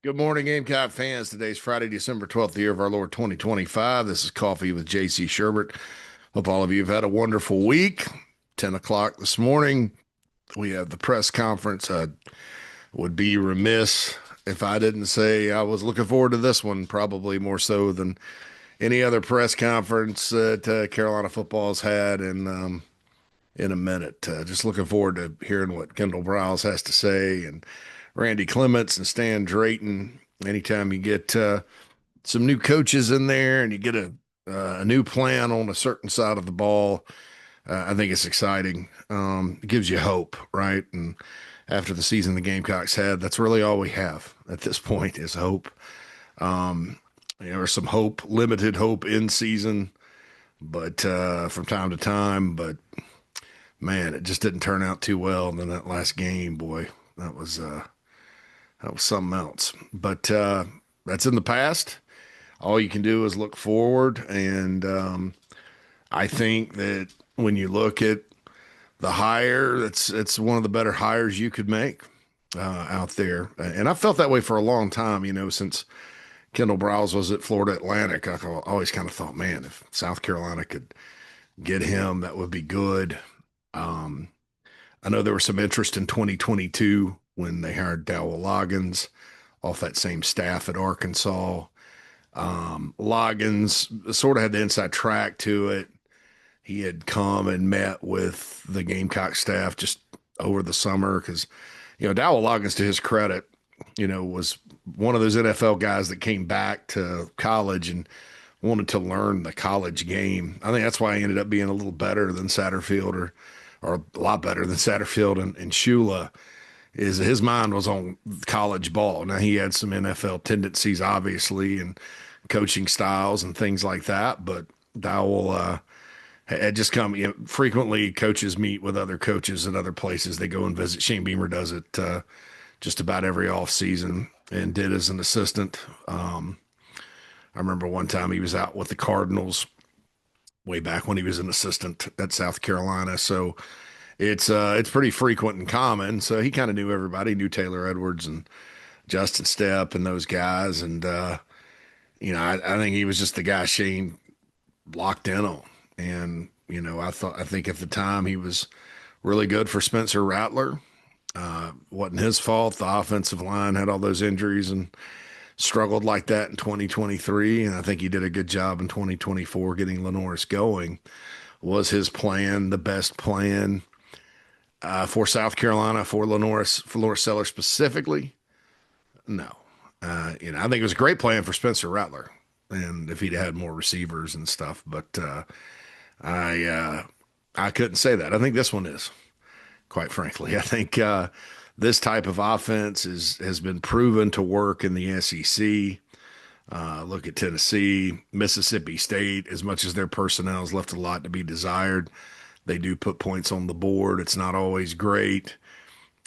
Good morning, Gamecock fans. Today's Friday, December 12th, the year of our Lord 2025. This is Coffee with JC Shurburtt. Hope all of you have had a wonderful week. 10 o'clock this morning, we have the press conference. I would be remiss if I didn't say I was looking forward to this one, probably more so than any other press conference that Carolina football has had in a minute. Just looking forward to hearing what Kendal Briles has to say and Randy Clements and Stan Drayton. Anytime you get some new coaches in there and you get a new plan on a certain side of the ball, I think it's exciting. It gives you hope, right? And after the season the Gamecocks had, that's really all we have at this point is hope. There's some hope, limited hope in season, but from time to time. But man, it just didn't turn out too well. And then that last game, boy, that was something else. But that's in the past. All you can do is look forward. And I think that when you look at the hire, it's one of the better hires you could make out there. And I felt that way for a long time, since Kendal Briles was at Florida Atlantic. I always kind of thought, man, if South Carolina could get him, that would be good. I know there was some interest in 2022 when they hired Dowell Loggins off that same staff at Arkansas. Loggins sort of had the inside track to it. He had come and met with the Gamecock staff just over the summer because, Dowell Loggins, to his credit, was one of those NFL guys that came back to college and wanted to learn the college game. I think that's why he ended up being a little better than Satterfield or a lot better than Satterfield and Shula. Is his mind was on college ball. Now he had some NFL tendencies, obviously, and coaching styles and things like that. But Dowell had just come. Frequently, coaches meet with other coaches at other places. They go and visit. Shane Beamer does it just about every off season and did as an assistant. I remember one time he was out with the Cardinals way back when he was an assistant at South Carolina. So it's pretty frequent and common. So he kind of knew everybody. He knew Taylor Edwards and Justin Stepp and those guys. And I think he was just the guy Shane locked in on. And I think at the time he was really good for Spencer Rattler. Wasn't his fault. The offensive line had all those injuries and struggled like that in 2023. And I think he did a good job in 2024 getting LaNorris going. Was his plan the best plan for South Carolina, for LaNorris Sellers specifically? No. I think it was a great plan for Spencer Rattler, and if he'd had more receivers and stuff. But I couldn't say that. I think this one is, quite frankly. I think this type of offense has been proven to work in the SEC. Look at Tennessee, Mississippi State. As much as their personnel has left a lot to be desired, they do put points on the board. It's not always great,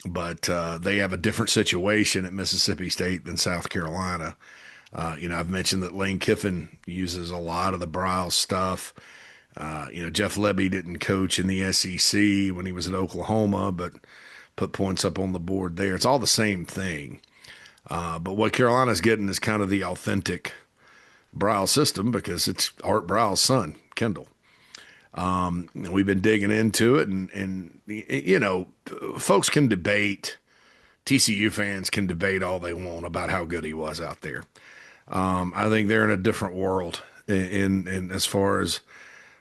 but they have a different situation at Mississippi State than South Carolina. I've mentioned that Lane Kiffin uses a lot of the Briles stuff. Jeff Lebby didn't coach in the SEC when he was at Oklahoma, but put points up on the board there. It's all the same thing. But what Carolina's getting is kind of the authentic Briles system because it's Art Briles' son, Kendal. We've been digging into it, and folks can debate. TCU fans can debate all they want about how good he was out there. I think they're in a different world in as far as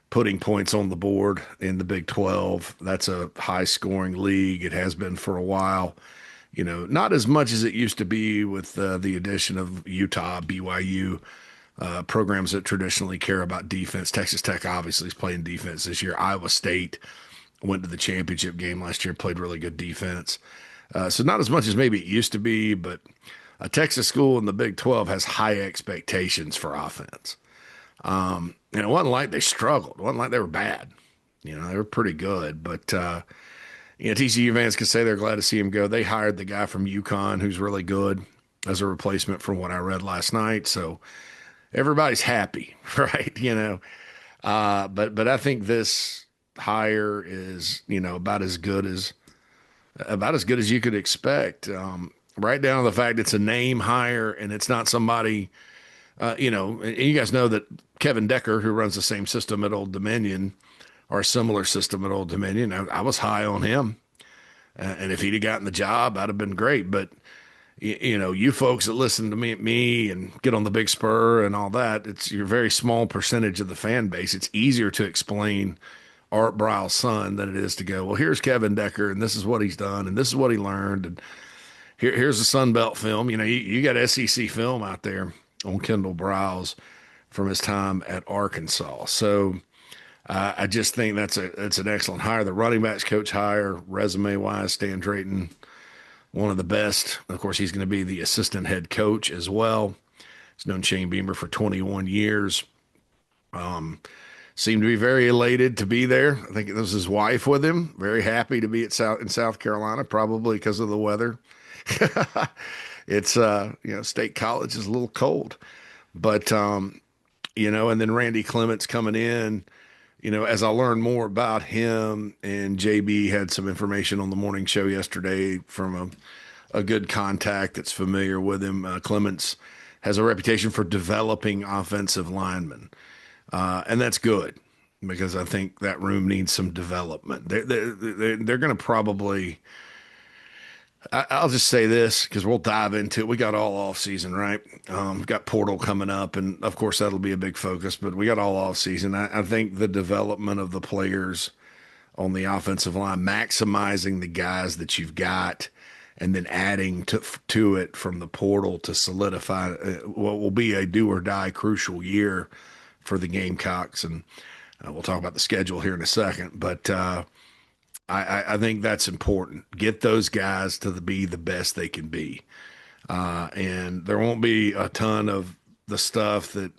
putting points on the board in the Big 12. That's a high-scoring league. It has been for a while. Not as much as it used to be with the addition of Utah, BYU, programs that traditionally care about defense. Texas Tech obviously is playing defense this year. Iowa State went to the championship game last year, played really good defense. So not as much as maybe it used to be, but a Texas school in the Big 12 has high expectations for offense. And it wasn't like they struggled. It wasn't like they were bad. They were pretty good. But, TCU fans can say they're glad to see him go. They hired the guy from UConn who's really good as a replacement from what I read last night. So everybody's happy, right? But I think this hire is, about as good as you could expect. right down to the fact it's a name hire and it's not somebody, and you guys know that Kevin Decker, who runs the same system at Old Dominion or a similar system at Old Dominion, I was high on him. And if he'd have gotten the job, that'd have been great. But you folks that listen to me and get on the big spur and all that, it's your very small percentage of the fan base. It's easier to explain Art Briles' son than it is to go, well, here's Kevin Decker, and this is what he's done, and this is what he learned, and here's the Sun Belt film. You got SEC film out there on Kendal Briles from his time at Arkansas. So I just think that's an excellent hire. The running backs coach hire, resume wise, Stan Drayton, one of the best. Of course, he's going to be the assistant head coach as well. He's known Shane Beamer for 21 years. Seemed to be very elated to be there. I think it was his wife with him. Very happy to be in South Carolina, probably because of the weather. It's State College is a little cold, but and then Randy Clements coming in. As I learned more about him, and JB had some information on the morning show yesterday from a good contact that's familiar with him. Clements has a reputation for developing offensive linemen, and that's good because I think that room needs some development. They're going to probably. I'll just say this because we'll dive into it. We got all off season, right? We've got portal coming up, and of course that'll be a big focus. But we got all off season. I think the development of the players on the offensive line, maximizing the guys that you've got, and then adding to it from the portal to solidify what will be a do or die crucial year for the Gamecocks. And we'll talk about the schedule here in a second, but. I think that's important. Get those guys to be the best they can be. And there won't be a ton of the stuff that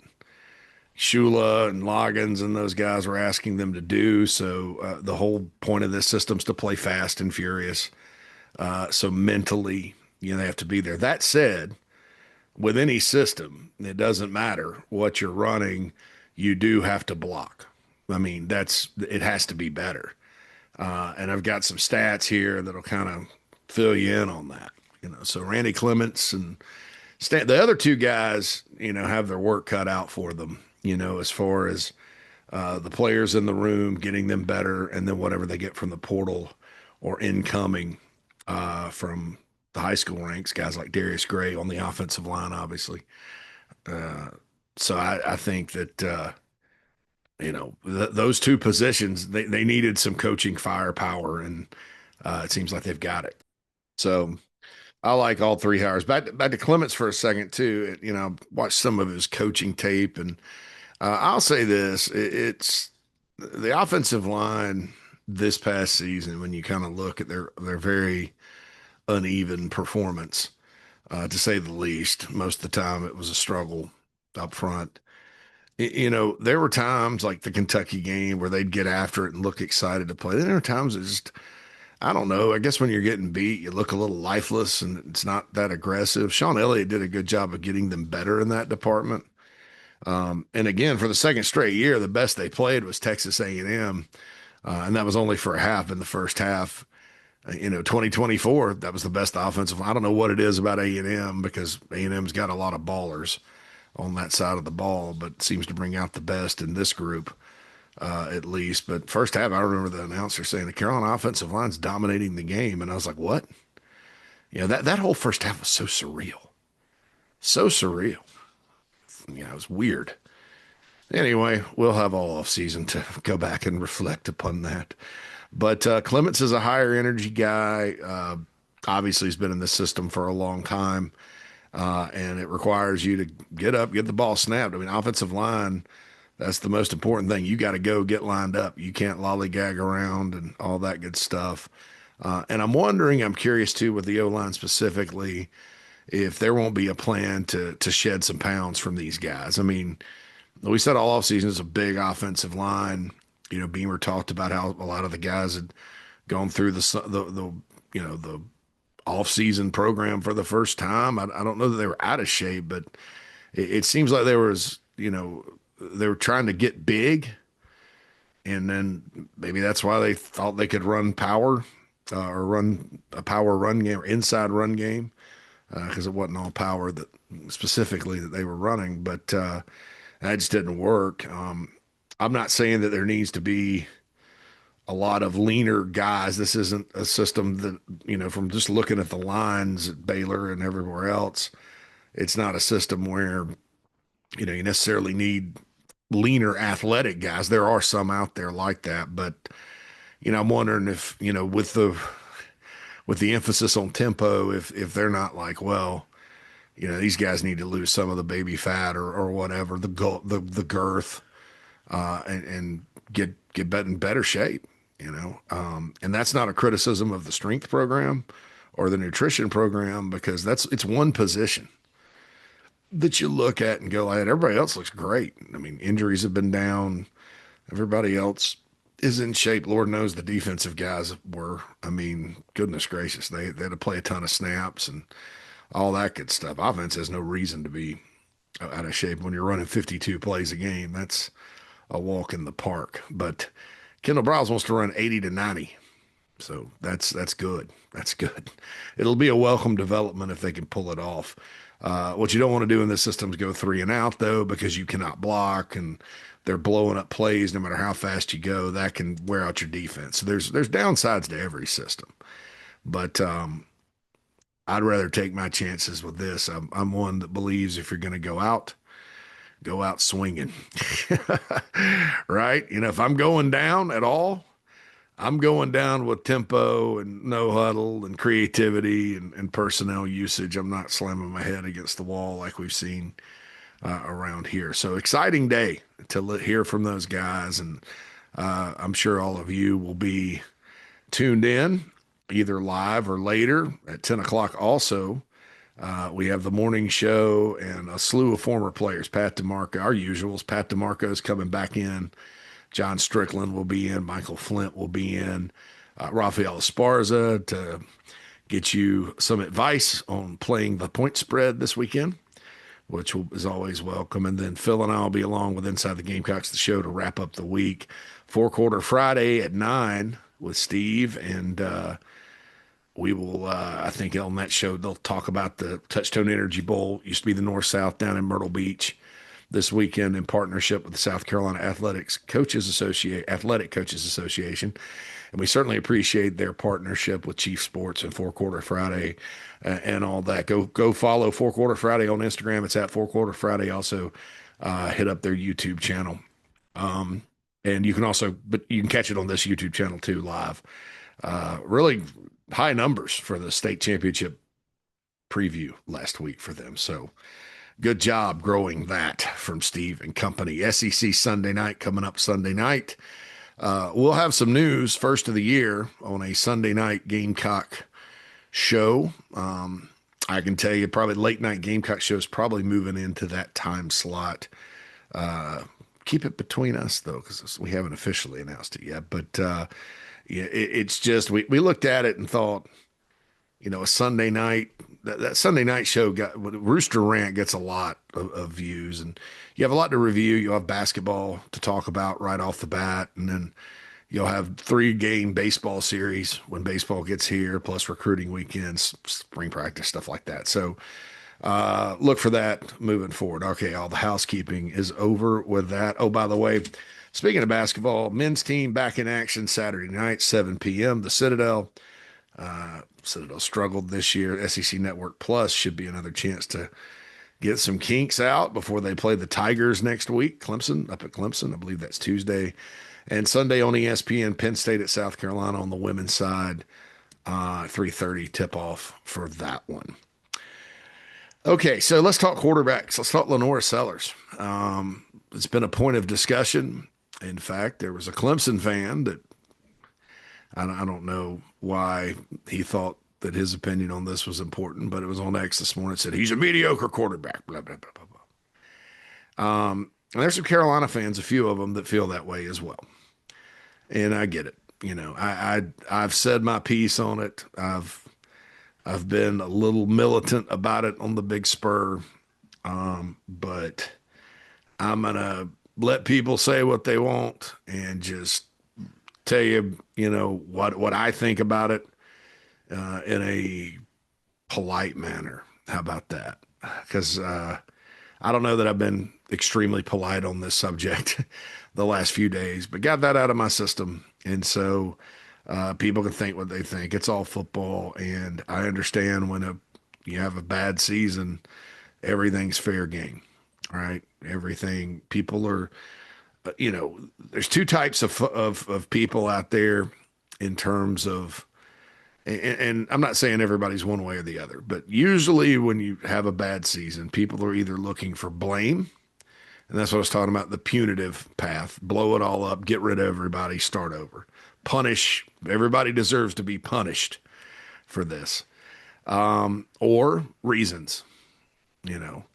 Shula and Loggins and those guys were asking them to do. So the whole point of this system is to play fast and furious. So mentally, they have to be there. That said, with any system, it doesn't matter what you're running, you do have to block. I mean, it has to be better. And I've got some stats here that'll kind of fill you in on that. So Randy Clements and the other two guys, have their work cut out for them, as far as the players in the room, getting them better, and then whatever they get from the portal or incoming from the high school ranks, guys like Darius Gray on the offensive line, obviously. So I think that those two positions, they needed some coaching firepower, and it seems like they've got it. So I like all three hires. Back to Clements for a second too. Watched some of his coaching tape, and I'll say this: it's the offensive line this past season. When you kind of look at their very uneven performance, to say the least, most of the time it was a struggle up front. There were times like the Kentucky game where they'd get after it and look excited to play. Then there were times it's just, I don't know. I guess when you're getting beat, you look a little lifeless and it's not that aggressive. Sean Elliott did a good job of getting them better in that department. And again, for the second straight year, the best they played was Texas A&M, and that was only for a half. In the first half, 2024, that was the best offensive. I don't know what it is about A&M because A&M's got a lot of ballers on that side of the ball, but seems to bring out the best in this group, at least. But first half, I remember the announcer saying the Carolina offensive line's dominating the game, and I was like, what? That whole first half was so surreal. So surreal. It was weird. Anyway, we'll have all off season to go back and reflect upon that. But Clements is a higher energy guy. Obviously, he's been in the system for a long time. And it requires you to get up, get the ball snapped. I mean, offensive line, that's the most important thing. You got to go get lined up. You can't lollygag around and all that good stuff. And I'm curious too, with the O-line specifically, if there won't be a plan to shed some pounds from these guys. I mean, we said all offseason is a big offensive line. Beamer talked about how a lot of the guys had gone through the off-season program for the first time. I don't know that they were out of shape, but it seems like they were trying to get big, and then maybe that's why they thought they could run power or run a power run game or inside run game. because it wasn't all power that specifically that they were running, but that just didn't work. I'm not saying that there needs to be a lot of leaner guys. This isn't a system that, from just looking at the lines at Baylor and everywhere else, it's not a system where, you necessarily need leaner athletic guys. There are some out there like that, but, I'm wondering if, with the emphasis on tempo, if they're not like, well, these guys need to lose some of the baby fat or whatever, the girth, and get in better shape, and that's not a criticism of the strength program or the nutrition program, because it's one position that you look at and go, like, everybody else looks great. I mean, injuries have been down. Everybody else is in shape. Lord knows the defensive guys were. I mean, goodness gracious, they had to play a ton of snaps and all that good stuff. Offense has no reason to be out of shape when you're running 52 plays a game. That's a walk in the park. But Kendal Briles wants to run 80 to 90. So that's good. That's good. It'll be a welcome development if they can pull it off. What you don't want to do in this system is go 3 and out, though, because you cannot block and they're blowing up plays no matter how fast you go. That can wear out your defense. So there's downsides to every system. But I'd rather take my chances with this. I'm one that believes if you're going to go out swinging. Right? If I'm going down at all, I'm going down with tempo and no huddle and creativity and personnel usage. I'm not slamming my head against the wall like we've seen around here. So exciting day to hear from those guys. And I'm sure all of you will be tuned in either live or later at 10 o'clock. Also, we have the morning show and a slew of former players. Pat DeMarco, our usuals. Pat DeMarco is coming back in. John Strickland will be in. Michael Flint will be in. Rafael Esparza to get you some advice on playing the point spread this weekend, which is always welcome. And then Phil and I will be along with Inside the Gamecocks, the show to wrap up the week. 4-quarter Friday at 9 with Steve. And we will, I think on that show, they'll talk about the Touchstone Energy Bowl. It used to be the North-South down in Myrtle Beach this weekend in partnership with the South Carolina Athletic Coaches Association. And we certainly appreciate their partnership with Chief Sports and 4-quarter Friday and all that. Go follow 4-quarter Friday on Instagram. It's at 4-quarter Friday. Also, hit up their YouTube channel. And you can catch it on this YouTube channel too, live. Really high numbers for the state championship preview last week for them. So good job growing that from Steve and company. SEC Sunday night coming up Sunday night. We'll have some news first of the year on a Sunday night Gamecock show. I can tell you probably late night Gamecock show is probably moving into that time slot. Keep it between us, though, because we haven't officially announced it yet. But yeah, it's just we looked at it and thought, a Sunday night, that Sunday night show Rooster Rant gets a lot of views, and you have a lot to review. You'll have basketball to talk about right off the bat, and then you'll have 3-game baseball series when baseball gets here, plus recruiting weekends, spring practice, stuff like that. So look for that moving forward. Okay, all the housekeeping is over with that. Oh, by the way, speaking of basketball, men's team back in action Saturday night, 7 p.m. The Citadel. Citadel struggled this year. SEC Network Plus should be another chance to get some kinks out before they play the Tigers next week. Clemson, up at Clemson. I believe that's Tuesday. And Sunday on ESPN, Penn State at South Carolina on the women's side. 3:30 tip-off for that one. Okay, so let's talk quarterbacks. Let's talk LaNorris Sellers. It's been a point of discussion. In fact, there was a Clemson fan that I don't know why he thought that his opinion on this was important, but it was on X this morning. It said, he's a mediocre quarterback, blah, blah, blah, blah, blah. And there's some Carolina fans, a few of them, that feel that way as well. And I get it. I've said my piece on it. I've been a little militant about it on the Big Spur. But I'm going to let people say what they want and just tell you, what I think about it in a polite manner. How about that? Because I don't know that I've been extremely polite on this subject the last few days, but got that out of my system. And so people can think what they think. It's all football, and I understand when you have a bad season, everything's fair game. All right, everything people are, there's two types of people out there in terms of, and I'm not saying everybody's one way or the other, but usually when you have a bad season, people are either looking for blame, and that's what I was talking about, the punitive path, blow it all up, get rid of everybody, start over, punish. Everybody deserves to be punished for this, or reasons, you know.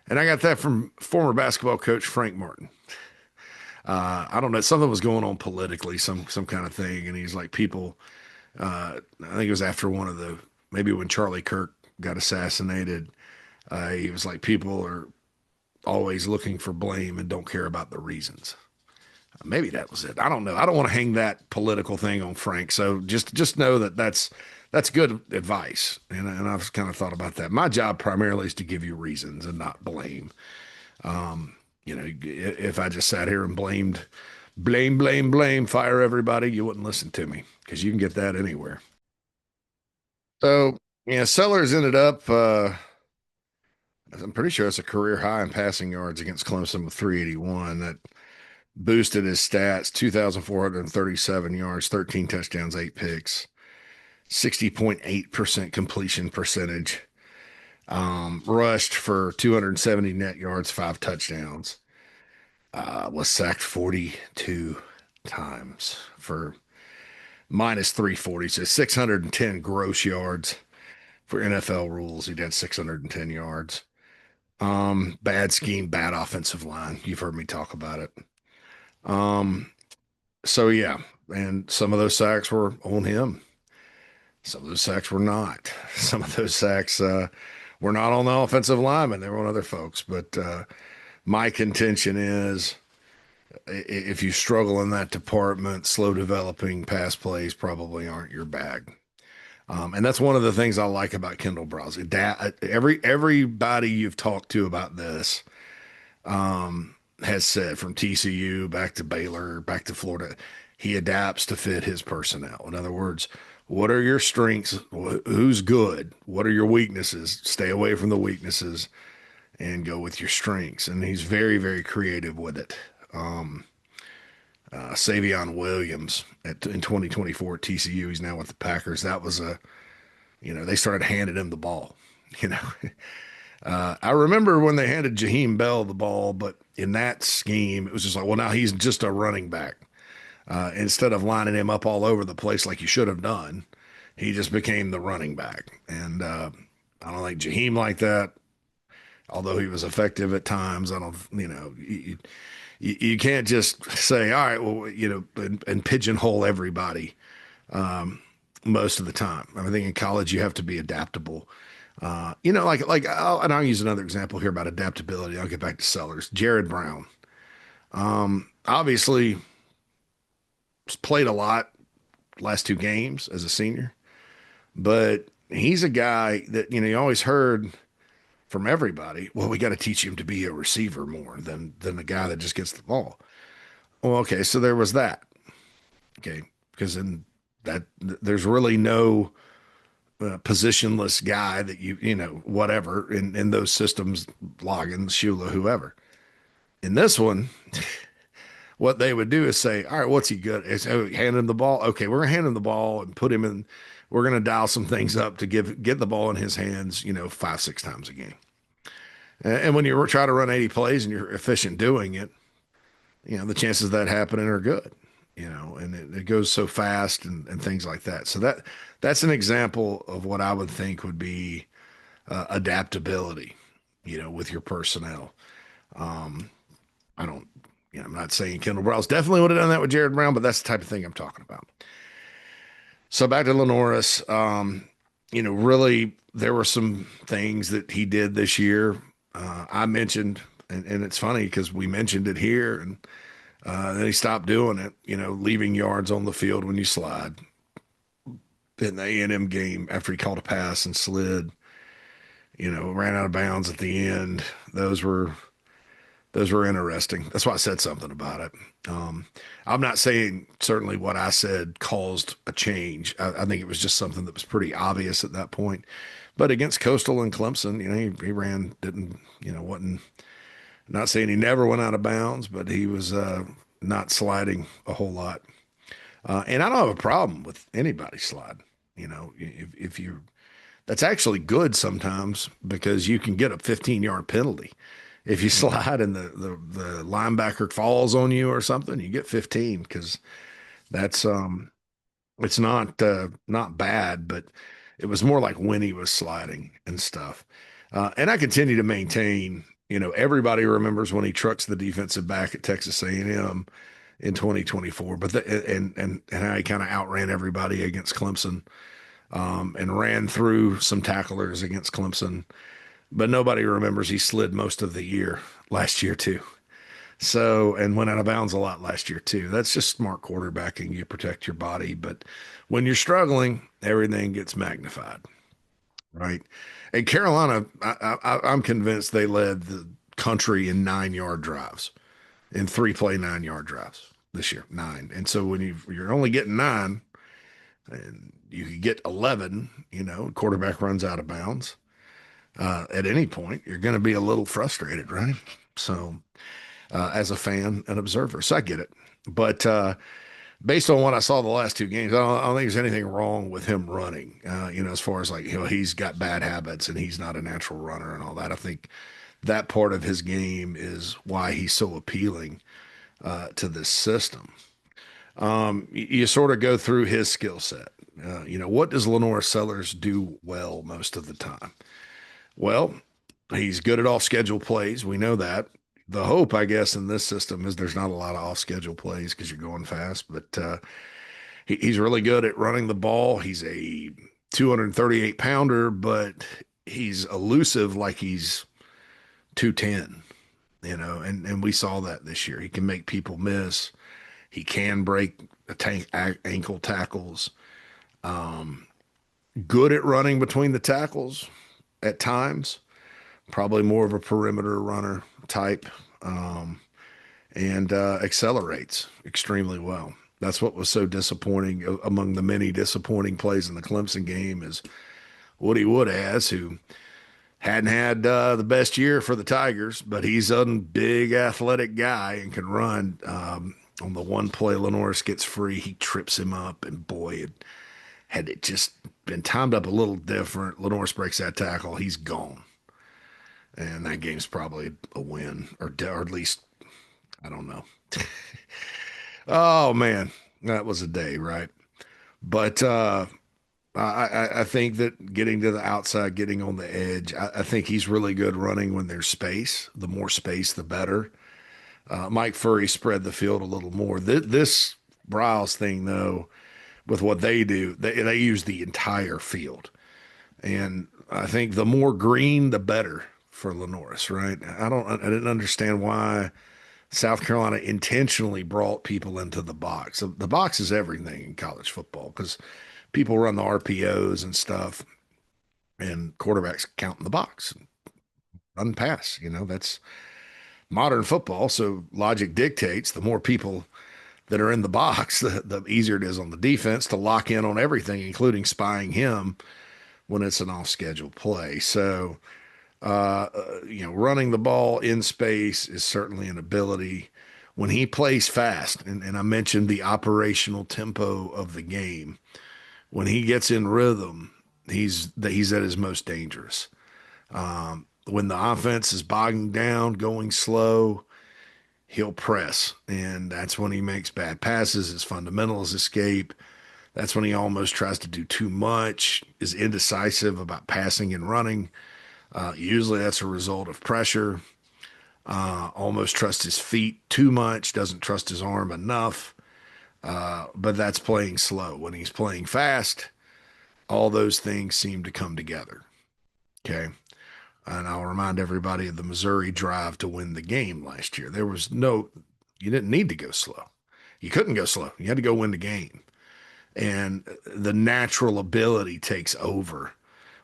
And I got that from former basketball coach Frank Martin. I don't know, something was going on politically, some kind of thing, and he's like, people. I think it was after one of the maybe when Charlie Kirk got assassinated. He was like, people are always looking for blame and don't care about the reasons. Maybe that was it. I don't know. I don't want to hang that political thing on Frank. So just know that that's good advice. And I've kind of thought about that. My job primarily is to give you reasons and not blame. If I just sat here and blame, fire everybody, you wouldn't listen to me because you can get that anywhere. So, yeah, Sellers ended up, I'm pretty sure it's a career high in passing yards against Clemson with 381. That boosted his stats 2,437 yards, 13 touchdowns, 8 picks, 60.8% completion percentage, rushed for 270 net yards, 5 touchdowns, was sacked 42 times for minus 340. So 610 gross yards for NFL rules. He did 610 yards. Bad scheme, bad offensive line. You've heard me talk about it. So yeah, and some of those sacks were on him. Some of those sacks were not. Some of those sacks were not on the offensive linemen. They were on other folks. But my contention is if you struggle in that department, slow developing pass plays probably aren't your bag. And that's one of the things I like about Kendal Briles. Everybody you've talked to about this has said, from TCU back to Baylor, back to Florida, he adapts to fit his personnel. In other words, what are your strengths? Who's good? What are your weaknesses? Stay away from the weaknesses and go with your strengths. And he's very, very creative with it. Savion Williams in 2024 at TCU, he's now with the Packers. That was they started handing him the ball. I remember when they handed Jaheim Bell the ball, but in that scheme, it was just like, well, now he's just a running back. Instead of lining him up all over the place like you should have done, he just became the running back. And I don't like Jaheim like that, although he was effective at times. I don't, you can't just say, all right, well, and pigeonhole everybody most of the time. I think in college you have to be adaptable. And I'll use another example here about adaptability. I'll get back to Sellers. Jared Brown, obviously played a lot last 2 games as a senior, but he's a guy that, you always heard from everybody, well, we got to teach him to be a receiver more than the guy that just gets the ball. Well, okay, so there was that. Okay, because in that there's really no positionless guy that whatever in those systems, Loggins, Shula, whoever. In this one, what they would do is say, all right, what's he good? Hand him the ball. Okay, we're gonna hand him the ball and put him in. We're gonna dial some things up to get the ball in his hands, 5-6 times a game. And when you try to run 80 plays and you're efficient doing it, the chances of that happening are good. And it goes so fast and things like that. So that's an example of what I would think would be adaptability, with your personnel. I don't, I'm not saying Kendal Briles definitely would have done that with Jared Brown, but that's the type of thing I'm talking about. So back to LaNorris, really there were some things that he did this year. I mentioned, and it's funny because we mentioned it here, and then he stopped doing it, leaving yards on the field when you slide. In the A&M game, after he caught a pass and slid, ran out of bounds at the end. Those were those were interesting. That's why I said something about it. Um, I'm not saying certainly what I said caused a change. I think it was just something that was pretty obvious at that point. But against Coastal and Clemson, he ran, didn't, wasn't, not saying he never went out of bounds, but he was not sliding a whole lot. And I don't have a problem with anybody sliding. If you, that's actually good sometimes because you can get a 15-yard penalty. If you slide and the linebacker falls on you or something, you get 15 because that's it's not bad, but it was more like when he was sliding and stuff. And I continue to maintain, everybody remembers when he trucks the defensive back at Texas A&M in 2024, but and how he kind of outran everybody against Clemson, and ran through some tacklers against Clemson, but nobody remembers he slid most of the year last year too. So, and went out of bounds a lot last year too. That's just smart quarterbacking. You protect your body, but when you're struggling, everything gets magnified, right? And Carolina, I'm convinced they led the country in 9-yard drives, in three-play 9-yard drives this year, 9. And so when you're only getting 9, and you could get 11, quarterback runs out of bounds at any point, you're going to be a little frustrated, right? So, as a fan and observer, so I get it. But based on what I saw the last two games, I don't think there's anything wrong with him running. As far as like, he's got bad habits and he's not a natural runner and all that. I think that part of his game is why he's so appealing to this system. You sort of go through his skill set. What does LaNorris Sellers do well most of the time? Well, he's good at off schedule plays. We know that. The hope, I guess, in this system is there's not a lot of off schedule plays because you're going fast, but he's really good at running the ball. He's a 238 pounder, but he's elusive like he's 210, and we saw that this year. He can make people miss. He can break ankle tackles. Good at running between the tackles at times. Probably more of a perimeter runner type, and accelerates extremely well. That's what was so disappointing among the many disappointing plays in the Clemson game is Woody Woodaz, who hadn't had the best year for the Tigers, but he's a big athletic guy and can run. On the one play LaNorris gets free, he trips him up, and boy, had it just been timed up a little different, LaNorris breaks that tackle, he's gone. And that game's probably a win, or at least, I don't know. Oh man, that was a day, right? But I think that getting to the outside, getting on the edge, I think he's really good running when there's space. The more space, the better. Mike Furry spread the field a little more. This Briles thing, though, with what they do, they use the entire field. And I think the more green, the better for LaNorris, right? I didn't understand why South Carolina intentionally brought people into the box. The box is everything in college football because people run the RPOs and stuff, and quarterbacks count in the box, run pass. That's modern football. So logic dictates the more people that are in the box, the easier it is on the defense to lock in on everything, including spying him when it's an off-schedule play. So, running the ball in space is certainly an ability. When he plays fast, and I mentioned the operational tempo of the game, when he gets in rhythm, he's at his most dangerous. When the offense is bogging down, going slow, he'll press, and that's when he makes bad passes. His fundamentals escape. That's when he almost tries to do too much, is indecisive about passing and running. Usually that's a result of pressure. Almost trusts his feet too much, doesn't trust his arm enough. But that's playing slow. When he's playing fast, all those things seem to come together. Okay. And I'll remind everybody of the Missouri drive to win the game last year. You didn't need to go slow. You couldn't go slow. You had to go win the game. And the natural ability takes over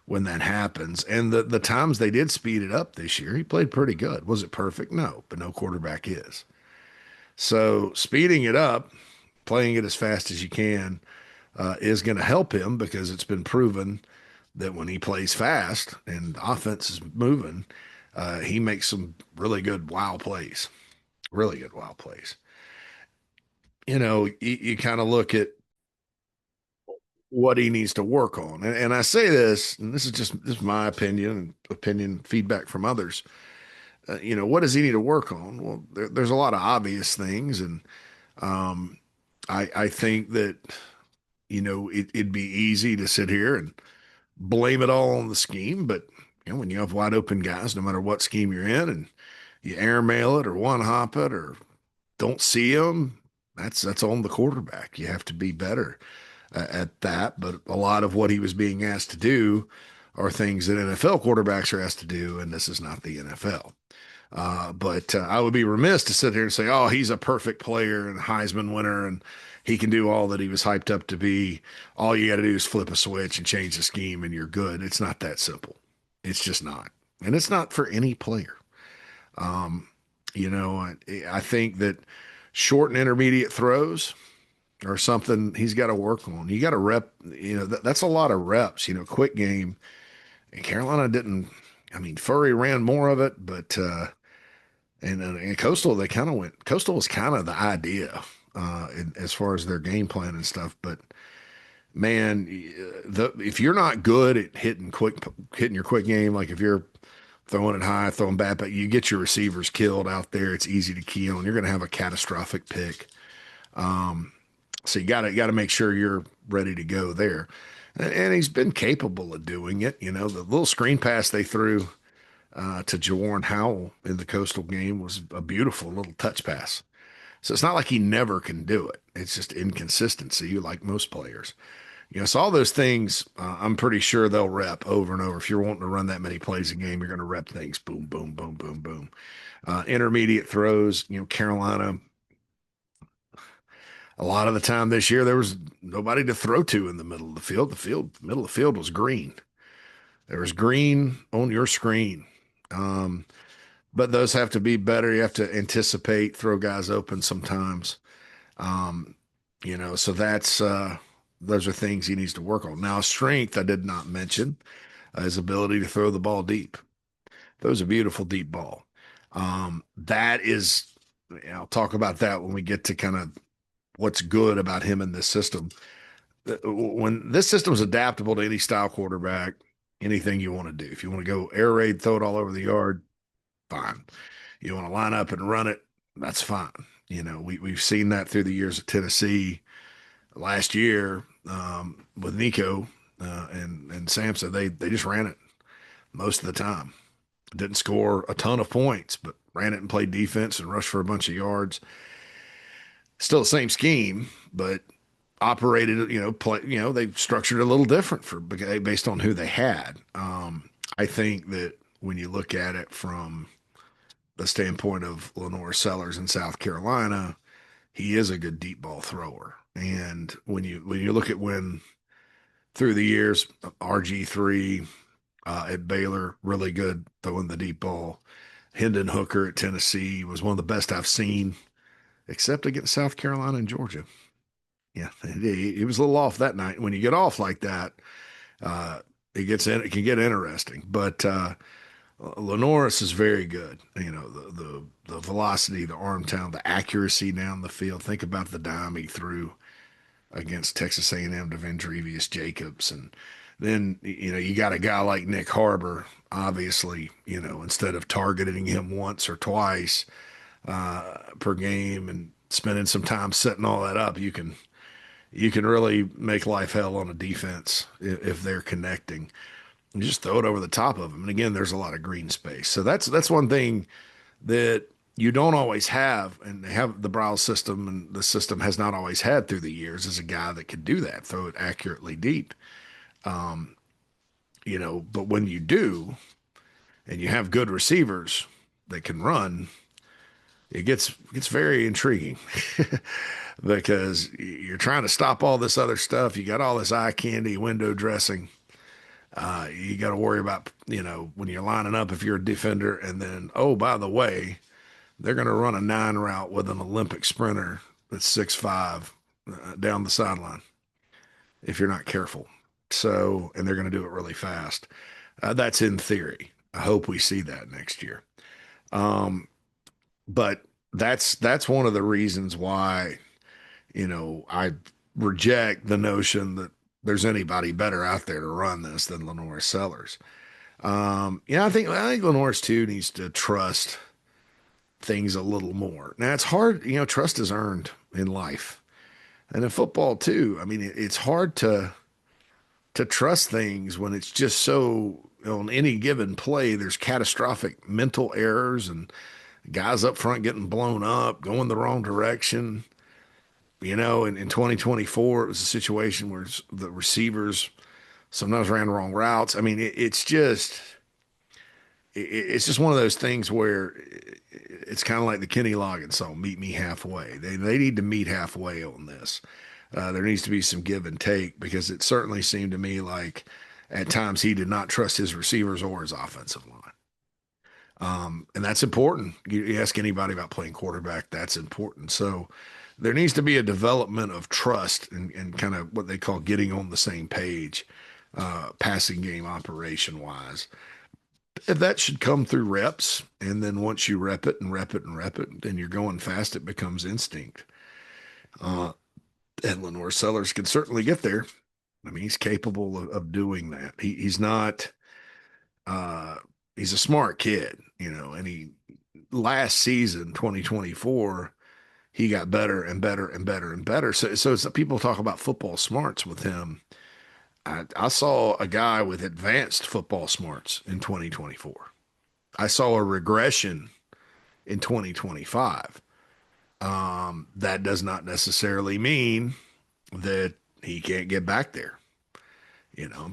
when that happens. And the times they did speed it up this year, he played pretty good. Was it perfect? No, but no quarterback is. So speeding it up, playing it as fast as you can, is going to help him because it's been proven that when he plays fast and the offense is moving, he makes some really good wow plays, really good wow plays. You kind of look at what he needs to work on. And I say this, and this is my opinion and opinion feedback from others. What does he need to work on? Well, there's a lot of obvious things, and um, I think that it'd be easy to sit here and blame it all on the scheme, but when you have wide open guys, no matter what scheme you're in, and you airmail it or one hop it or don't see them, that's on the quarterback. You have to be better at that. But a lot of what he was being asked to do are things that NFL quarterbacks are asked to do, and this is not the NFL. But I would be remiss to sit here and say, oh, he's a perfect player and Heisman winner, and he can do all that he was hyped up to be. All you got to do is flip a switch and change the scheme, and you're good. It's not that simple. It's just not. And it's not for any player. Um, I think that short and intermediate throws are something he's got to work on. You got to rep, that's a lot of reps, quick game. And Carolina didn't, I mean, Furry ran more of it, but, and Coastal, they kind of went, Coastal was kind of the idea, as far as their game plan and stuff. But man, if you're not good at hitting your quick game, like if you're throwing it high, throwing bad, but you get your receivers killed out there, it's easy to key on. You're going to have a catastrophic pick. Um, so you got to make sure you're ready to go there. And he's been capable of doing it. The little screen pass they threw to Jawarn Howell in the Coastal game was a beautiful little touch pass. So it's not like he never can do it. It's just inconsistency, like most players. So all those things, I'm pretty sure they'll rep over and over. If you're wanting to run that many plays a game, you're going to rep things. Boom, boom, boom, boom, boom. Intermediate throws, Carolina, a lot of the time this year, there was nobody to throw to in the middle of the field. Middle of the field was green. There was green on your screen. Um, but those have to be better. You have to anticipate, throw guys open sometimes. Um, so those are things he needs to work on. Now, strength, I did not mention, his ability to throw the ball deep. Throws a beautiful deep ball. That is, I'll talk about that when we get to kind of what's good about him in this system. When this system is adaptable to any style quarterback, anything you want to do. If you want to go air raid, throw it all over the yard, fine. You want to line up and run it, that's fine. We've seen that through the years of Tennessee. Last year, with Nico and Samson, they just ran it most of the time. Didn't score a ton of points, but ran it and played defense and rushed for a bunch of yards. Still the same scheme, but operated, they structured it a little different based on who they had. I think that when you look at it from the standpoint of LaNorris Sellers in South Carolina, he is a good deep ball thrower. And when you look at when through the years, RG3 at Baylor, really good throwing the deep ball. Hendon Hooker at Tennessee was one of the best I've seen, except against South Carolina and Georgia. Yeah, he was a little off that night. When you get off like that, it can get interesting. But LaNorris is very good. The velocity, the arm talent, the accuracy down the field. Think about the dime he threw against Texas A&M to Vendrevious Jacobs, and then you got a guy like Nick Harbor. Obviously, instead of targeting him once or twice per game and spending some time setting all that up, you can really make life hell on a defense if they're connecting. You just throw it over the top of them. And again, there's a lot of green space. So that's one thing that you don't always have, and they have the Briles system, and the system has not always had through the years, is a guy that could do that, throw it accurately deep. But when you do, and you have good receivers that can run, it gets very intriguing because you're trying to stop all this other stuff. You got all this eye candy, window dressing, You got to worry about, when you're lining up if you're a defender, and then, oh, by the way, they're going to run a 9 route with an Olympic sprinter that's 6'5" down the sideline if you're not careful. So, and they're going to do it really fast. That's in theory. I hope we see that next year. Um, but that's one of the reasons why, I reject the notion that there's anybody better out there to run this than LaNorris Sellers. I think LaNorris too needs to trust things a little more. Now it's hard, trust is earned in life and in football too. I mean, it's hard to trust things when it's just so, on any given play, there's catastrophic mental errors and guys up front getting blown up, going the wrong direction. In 2024, it was a situation where the receivers sometimes ran wrong routes. I mean, it's just one of those things where it's kind of like the Kenny Loggins song, "Meet Me Halfway." They need to meet halfway on this. There needs to be some give and take, because it certainly seemed to me like at times he did not trust his receivers or his offensive line. And that's important. You ask anybody about playing quarterback, that's important. So there needs to be a development of trust and kind of what they call getting on the same page, passing game operation wise. That should come through reps. And then once you rep it and rep it and rep it, and you're going fast, it becomes instinct. And LaNorris Sellers can certainly get there. I mean, he's capable of doing that. He's not, he's a smart kid, and last season, 2024, he got better and better and better and better. So it's, people talk about football smarts with him. I saw a guy with advanced football smarts in 2024. I saw a regression in 2025. That does not necessarily mean that he can't get back there.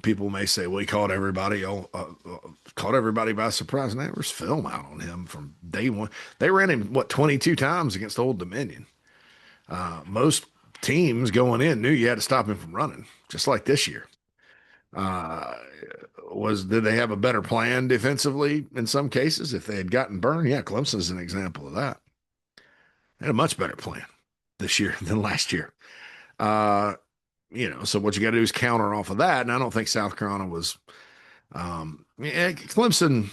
People may say, "Well, he caught everybody by surprise." And there was film out on him from day one. They ran him 22 times against Old Dominion. Most teams going in knew you had to stop him from running, just like this year. Uh, did they have a better plan defensively in some cases if they had gotten burned? Yeah, Clemson's an example of that. They had a much better plan this year than last year. So what you got to do is counter off of that. And I don't think South Carolina was, Clemson.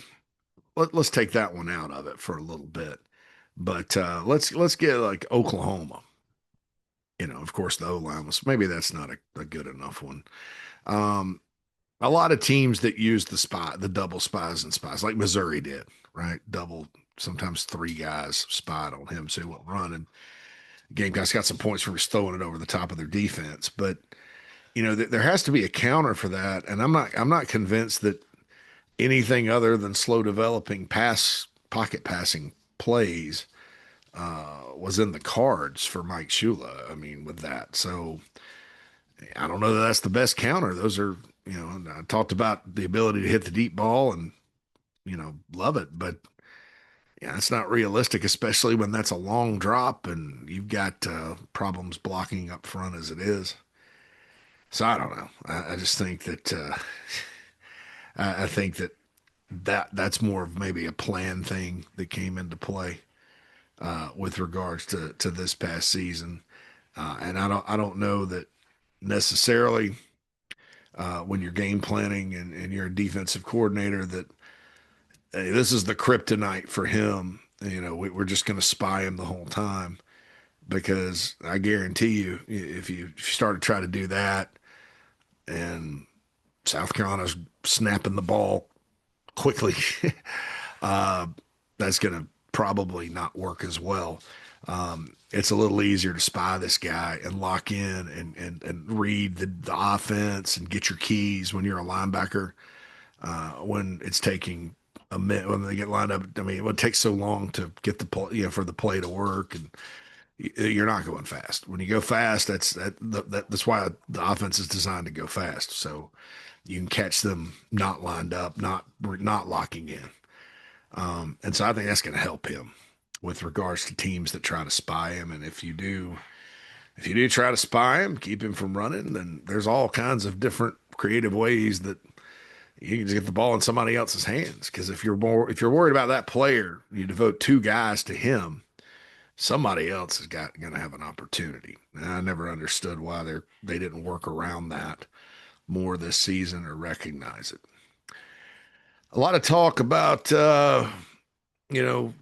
Let's take that one out of it for a little bit, but let's get like Oklahoma. Of course, the O-line was, maybe that's not a good enough one. A lot of teams that use the double spies and spies, like Missouri did, right? Double, sometimes three guys spied on him, so he won't run. And Gamecocks got some points for just throwing it over the top of their defense. But there has to be a counter for that, and I'm not convinced that anything other than slow developing pocket passing plays was in the cards for Mike Shula. I mean, with that, so I don't know that that's the best counter. Those are, I talked about the ability to hit the deep ball and love it, but yeah, it's not realistic, especially when that's a long drop and you've got problems blocking up front as it is. So I don't know. I just think that I think that's more of maybe a plan thing that came into play with regards to this past season, and I don't know that necessarily when you're game planning and you're a defensive coordinator that hey, this is the kryptonite for him. We're just going to spy him the whole time, because I guarantee you, if you start to try to do that, and South Carolina's snapping the ball quickly, that's going to probably not work as well. It's a little easier to spy this guy and lock in and read the offense and get your keys when you're a linebacker. When it's taking a minute, when they get lined up, I mean, it would take so long to get the play, for the play to work, and you're not going fast. When you go fast, that's why the offense is designed to go fast, so you can catch them not lined up, not locking in. And so I think that's going to help him with regards to teams that try to spy him. And if you do try to spy him, keep him from running, then there's all kinds of different creative ways that you can just get the ball in somebody else's hands. Because if you're worried about that player, you devote two guys to him. Somebody else is going to have an opportunity. And I never understood why they didn't work around that more this season or recognize it. A lot of talk about, you know,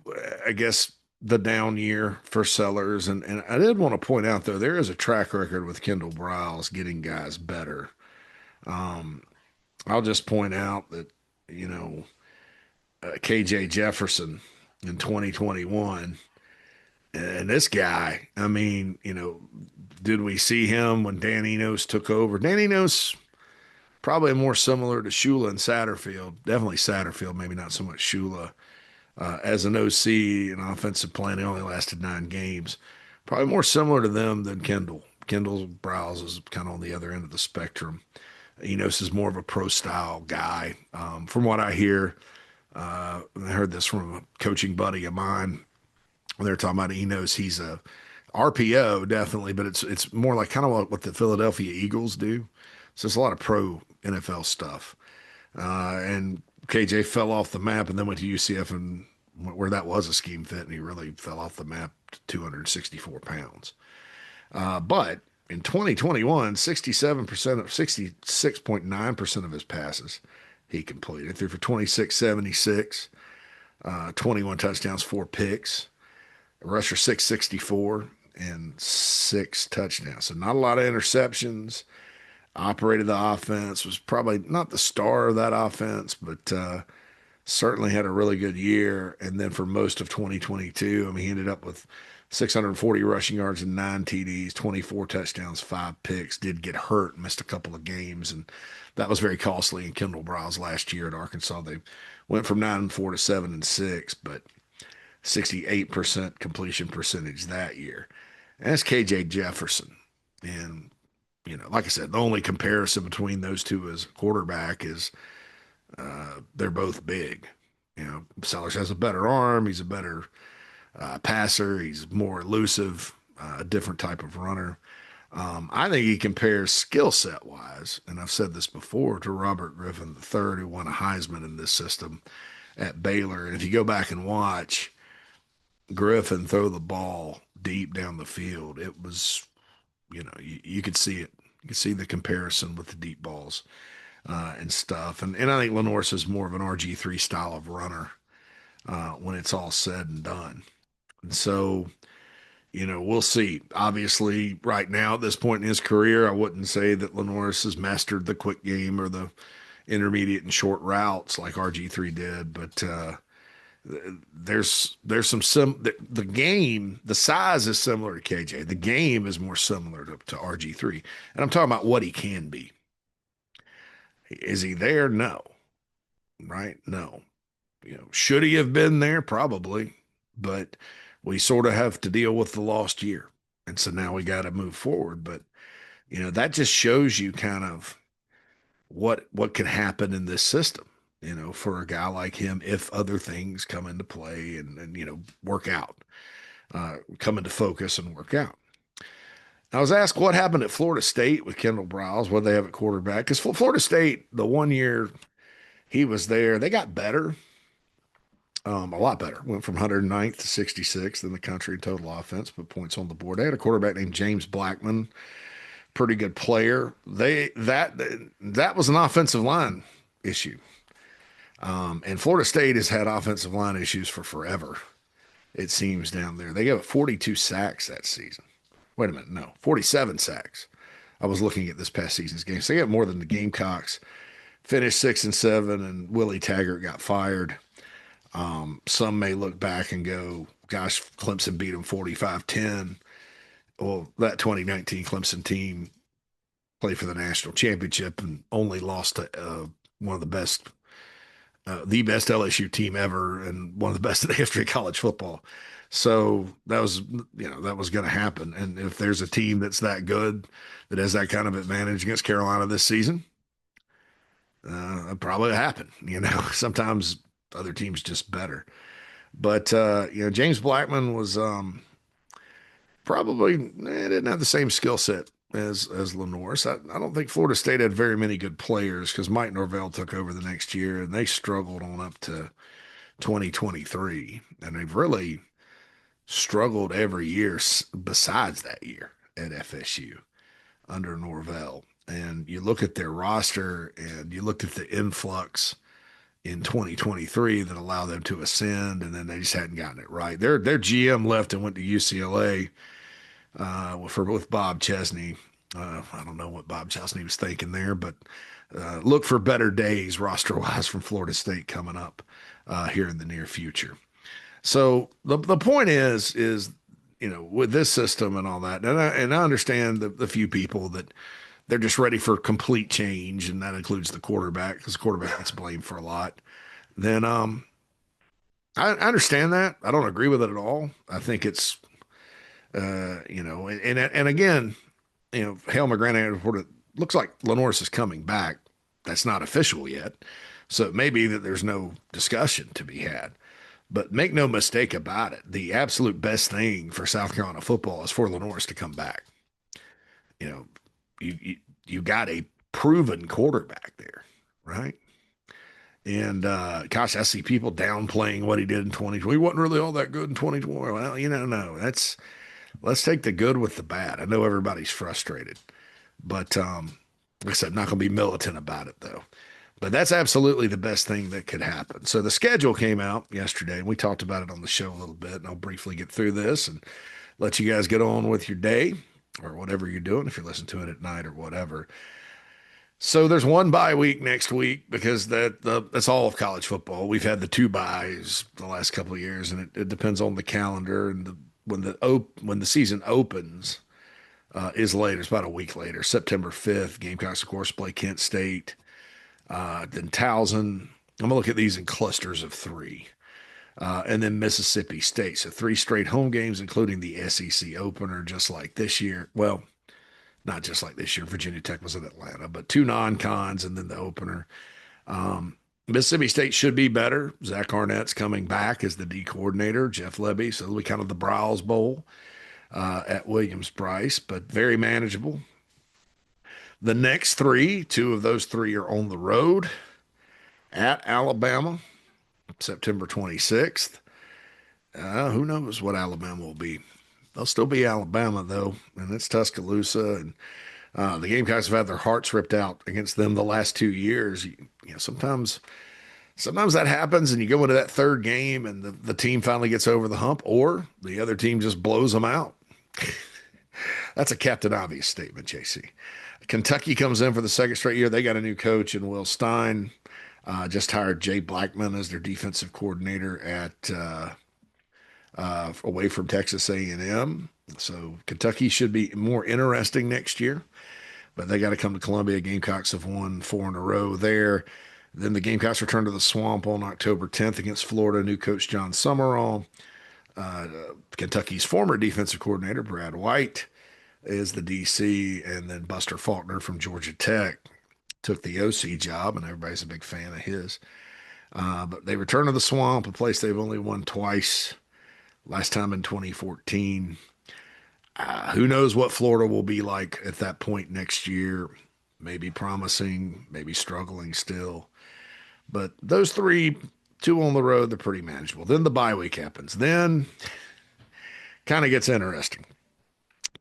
I guess the down year for Sellers. And I did want to point out, though, there is a track record with Kendal Briles getting guys better. Um, I'll just point out that, you know, KJ Jefferson in 2021. And this guy, I mean, you know, did we see him when Dan Enos took over? Dan Enos probably more similar to Shula and Satterfield. Definitely Satterfield, maybe not so much Shula. As an OC and offensive plan, he only lasted 9 games. Probably more similar to them than Kendal. Kendall's Browse is kind of on the other end of the spectrum. Enos is more of a pro style guy. From what I hear, I heard this from a coaching buddy of mine when they're talking about Enos. He's a RPO definitely, but it's more like kind of what the Philadelphia Eagles do. So it's a lot of pro NFL stuff. And KJ fell off the map and then went to UCF and where that was a scheme fit, and he really fell off the map to 264 pounds. But in 2021, 67% of 66.9% of his passes he completed. Threw for 2676, 21 touchdowns, 4 picks, rusher 664, and 6 touchdowns. So not a lot of interceptions. Operated the offense, was probably not the star of that offense, but certainly had a really good year. And then for most of 2022, I mean, he ended up with 640 rushing yards and 9 TDs, 24 touchdowns, 5 picks. Did get hurt, missed a couple of games, and that was very costly in Kendal Briles last year at Arkansas. They went from 9-4 to 7-6, but 68% completion percentage that year. And that's KJ Jefferson. And you know, like I said, the only comparison between those two as a quarterback is they're both big. You know, Sellers has a better arm. He's a better passer. He's more elusive, a different type of runner. I think he compares skill set wise, and I've said this before, to Robert Griffin III, who won a Heisman in this system at Baylor. And if you go back and watch Griffin throw the ball deep down the field, it was, you know, you could see it. You could see the comparison with the deep balls and stuff. And I think LaNorris is more of an RG3 style of runner when it's all said and done. And so, you know, we'll see. Obviously, right now at this point in his career, I wouldn't say that LaNorris has mastered the quick game or the intermediate and short routes like RG3 did, but there's the game, the size is similar to KJ. The game is more similar to RG3. And I'm talking about what he can be. Is he there? No. Right? No. You know, should he have been there? Probably. But we sort of have to deal with the lost year. And so now we got to move forward. But, you know, that just shows you kind of what can happen in this system, you know, for a guy like him, if other things come into play and you know, work out, come into focus and work out. I was asked what happened at Florida State with Kendal Briles, what they have at quarterback. Because Florida State, the 1 year he was there, they got better, a lot better. Went from 109th to 66th in the country in total offense, put points on the board. They had a quarterback named James Blackman, pretty good player. That was an offensive line issue. And Florida State has had offensive line issues for forever, it seems, down there. They gave up 42 sacks that season. Wait a minute, no, 47 sacks. I was looking at this past season's games. So they got more than the Gamecocks. Finished 6-7, and Willie Taggart got fired. Some may look back and go, gosh, Clemson beat them 45-10. Well, that 2019 Clemson team played for the national championship and only lost to one of the best LSU team ever and one of the best in the history of college football. So that was, you know, that was going to happen. And if there's a team that's that good, that has that kind of advantage against Carolina this season, it probably happen. You know, sometimes other teams just better. But, you know, James Blackman was probably didn't have the same skill set as LaNorris. I don't think Florida State had very many good players because Mike Norvell took over the next year and they struggled on up to 2023, and they've really struggled every year besides that year at FSU under Norvell. And you look at their roster and you look at the influx in 2023 that allowed them to ascend, and then they just hadn't gotten it right. Their GM left and went to UCLA with Bob Chesney. I don't know what Bob Chesney was thinking there, but look for better days roster wise from Florida State coming up here in the near future. So the point is with this system and all that, and I understand the few people that they're just ready for complete change, and that includes the quarterback because the quarterback gets blamed for a lot. Then I understand that. I don't agree with it at all. I think it's and again, Hale McGranahan reported looks like LaNorris is coming back. That's not official yet, so it may be that there's no discussion to be had. But make no mistake about it, the absolute best thing for South Carolina football is for LaNorris to come back. You know, you got a proven quarterback there, right? And gosh, I see people downplaying what he did in 2020. He wasn't really all that good in 2020. Well, no, let's take the good with the bad. I know everybody's frustrated, but like I said, not going to be militant about it though. But that's absolutely the best thing that could happen. So the schedule came out yesterday, and we talked about it on the show a little bit. And I'll briefly get through this and let you guys get on with your day or whatever you're doing if you're listening to it at night or whatever. So there's one bye week next week because that's all of college football. We've had the two byes the last couple of years, and it depends on the calendar and when the season opens is later. It's about a week later, September 5th. Gamecocks, of course, play Kent State. Then Towson. I'm gonna look at these in clusters of three, and then Mississippi State. So 3 straight home games, including the SEC opener, just like this year. Well, not just like this year. Virginia Tech was in Atlanta, but 2 non-cons and then the opener. Mississippi State should be better. Zach Arnett's coming back as the D coordinator, Jeff Lebby. So it'll be kind of the Briles Bowl at Williams-Brice, but very manageable. The next 3, 2 of those 3 are on the road at Alabama, September 26th. Who knows what Alabama will be? They'll still be Alabama, though, and it's Tuscaloosa. And the Gamecocks have had their hearts ripped out against them the last 2 years. Sometimes that happens, and you go into that third game, and the team finally gets over the hump, or the other team just blows them out. That's a Captain Obvious statement, JC. Kentucky comes in for the second straight year. They got a new coach in Will Stein. Just hired Jay Blackman as their defensive coordinator at away from Texas A&M. So Kentucky should be more interesting next year, but they got to come to Columbia. Gamecocks have won 4 in a row there. Then the Gamecocks return to the Swamp on October 10th against Florida. New coach John Summerall. Kentucky's former defensive coordinator Brad White is the DC, and then Buster Faulkner from Georgia Tech took the OC job, and everybody's a big fan of his. But they return to the Swamp, a place they've only won twice, last time in 2014. Who knows what Florida will be like at that point next year? Maybe promising, maybe struggling still. But those 3, 2 on the road, they're pretty manageable. Then the bye week happens. Then kind of gets interesting.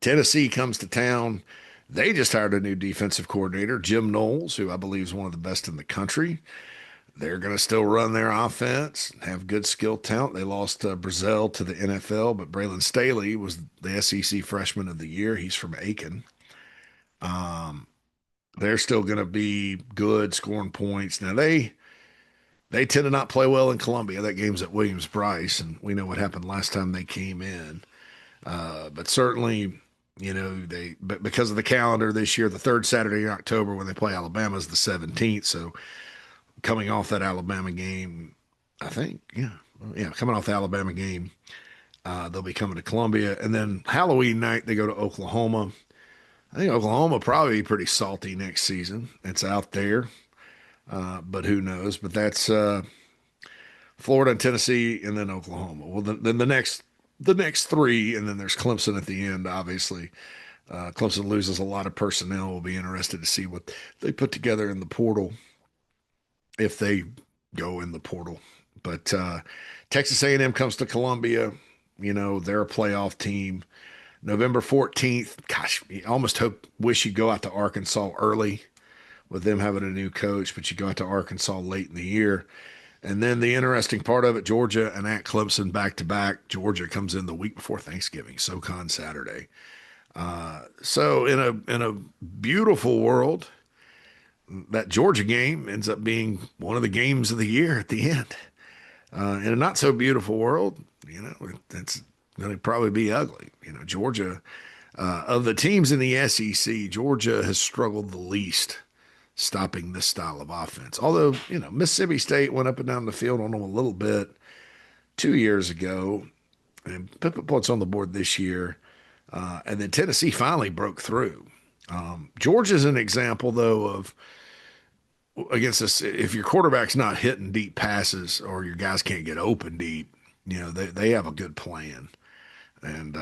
Tennessee comes to town. They just hired a new defensive coordinator, Jim Knowles, who I believe is one of the best in the country. They're going to still run their offense, have good skill talent. They lost Brizel to the NFL, but Braylon Staley was the SEC Freshman of the Year. He's from Aiken. They're still going to be good, scoring points. Now, they tend to not play well in Columbia. That game's at Williams-Brice, and we know what happened last time they came in. But certainly, but because of the calendar this year, the 3rd Saturday in October when they play Alabama is the 17th. So coming off that Alabama game, I think, coming off the Alabama game, they'll be coming to Columbia. And then Halloween night, they go to Oklahoma. I think Oklahoma will probably be pretty salty next season. It's out there, but who knows? But that's Florida and Tennessee and then Oklahoma. Well, then the next 3, and then there's Clemson at the end, obviously. Clemson loses a lot of personnel. We'll be interested to see what they put together in the portal if they go in the portal. But Texas A&M comes to Columbia. They're a playoff team. November 14th. Gosh, you almost wish you go out to Arkansas early with them having a new coach, but you go out to Arkansas late in the year. And then the interesting part of it, Georgia and at Clemson back to back. Georgia comes in the week before Thanksgiving, SoCon Saturday. So in a beautiful world, that Georgia game ends up being one of the games of the year at the end. In a not so beautiful world, it's going to probably be ugly. Georgia, of the teams in the SEC, Georgia has struggled the least stopping this style of offense. Although, Mississippi State went up and down the field on them a little bit 2 years ago and put points on the board this year. And then Tennessee finally broke through. Georgia's an example, though, of against this, if your quarterback's not hitting deep passes or your guys can't get open deep, they have a good plan. And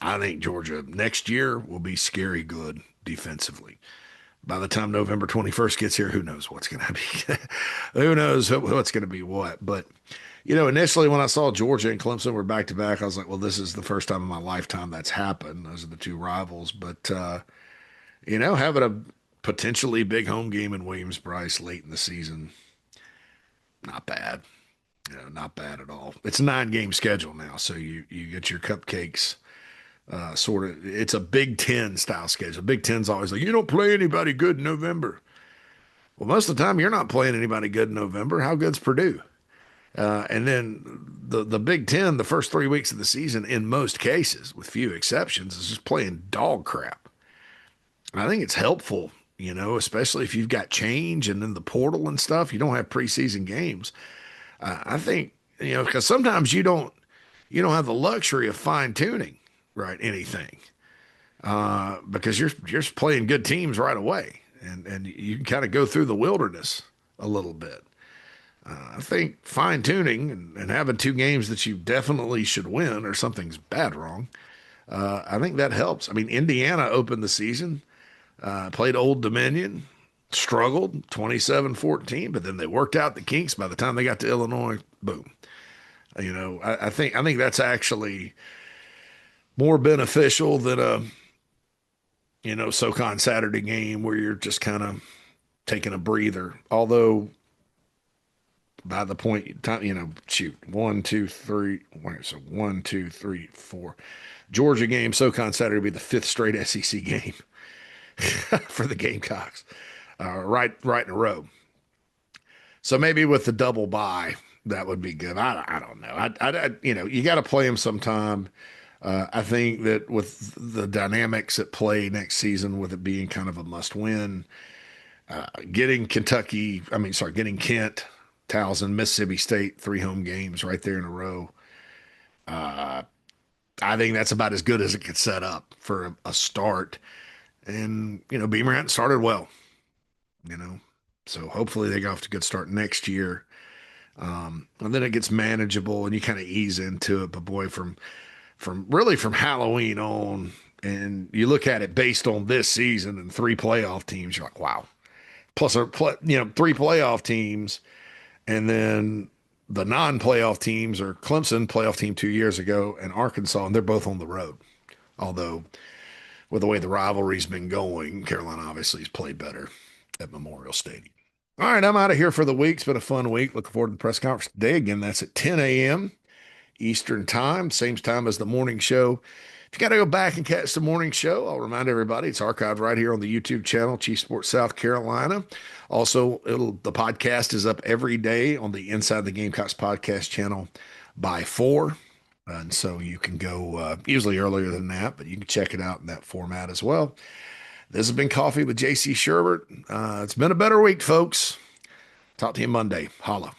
I think Georgia next year will be scary good defensively. By the time November 21st gets here, who knows what's going to be? Who knows what's going to be what? But, initially when I saw Georgia and Clemson were back to back, I was like, well, this is the first time in my lifetime that's happened. Those are the two rivals. But, having a potentially big home game in Williams-Brice late in the season, not bad. Not bad at all. It's a 9-game schedule now, so you get your cupcakes. Sort of, it's a Big Ten style schedule. Big Ten's always like, you don't play anybody good in November. Well, most of the time, you're not playing anybody good in November. How good's Purdue? And then the Big Ten, the first 3 weeks of the season, in most cases, with few exceptions, is just playing dog crap. I think it's helpful, especially if you've got change and then the portal and stuff. You don't have preseason games. I think, because sometimes you don't have the luxury of fine tuning, right? Anything, because you're just playing good teams right away, and you can kind of go through the wilderness a little bit. I think fine tuning and having 2 games that you definitely should win or something's bad wrong. I think that helps. I mean, Indiana opened the season, played Old Dominion, struggled 27-14, but then they worked out the kinks. By the time they got to Illinois, boom. I think that's actually more beneficial than a SoCon Saturday game where you're just kind of taking a breather. Although by the point time, shoot, 1, 2, 3, so 1, 2, 3, 4. Georgia game, SoCon Saturday will be the 5th straight SEC game for the Gamecocks. Right in a row. So maybe with the double bye, that would be good. I don't know. You got to play them sometime. I think that with the dynamics at play next season, with it being kind of a must win, getting Kent, Towson, Mississippi State, 3 home games right there in a row. I think that's about as good as it could set up for a start. And, Beamer hadn't started well. So hopefully they get off to a good start next year. And then it gets manageable and you kind of ease into it. But boy, from Halloween on, and you look at it based on this season and 3 playoff teams, you're like, wow. Plus, 3 playoff teams, and then the non-playoff teams are Clemson, playoff team 2 years ago, and Arkansas, and they're both on the road. Although, with the way the rivalry's been going, Carolina obviously has played better at Memorial Stadium. All right, I'm out of here for the week. It's been a fun week. Looking forward to the press conference today. Again, that's at 10 a.m. Eastern time, same time as the morning show. If you got to go back and catch the morning show, I'll remind everybody it's archived right here on the YouTube channel, Chief Sports South Carolina. Also, the podcast is up every day on the Inside the Gamecocks podcast channel by 4. And so you can go usually earlier than that, but you can check it out in that format as well. This has been Coffee with JC Shurburtt. It's been a better week, folks. Talk to you Monday. Holla.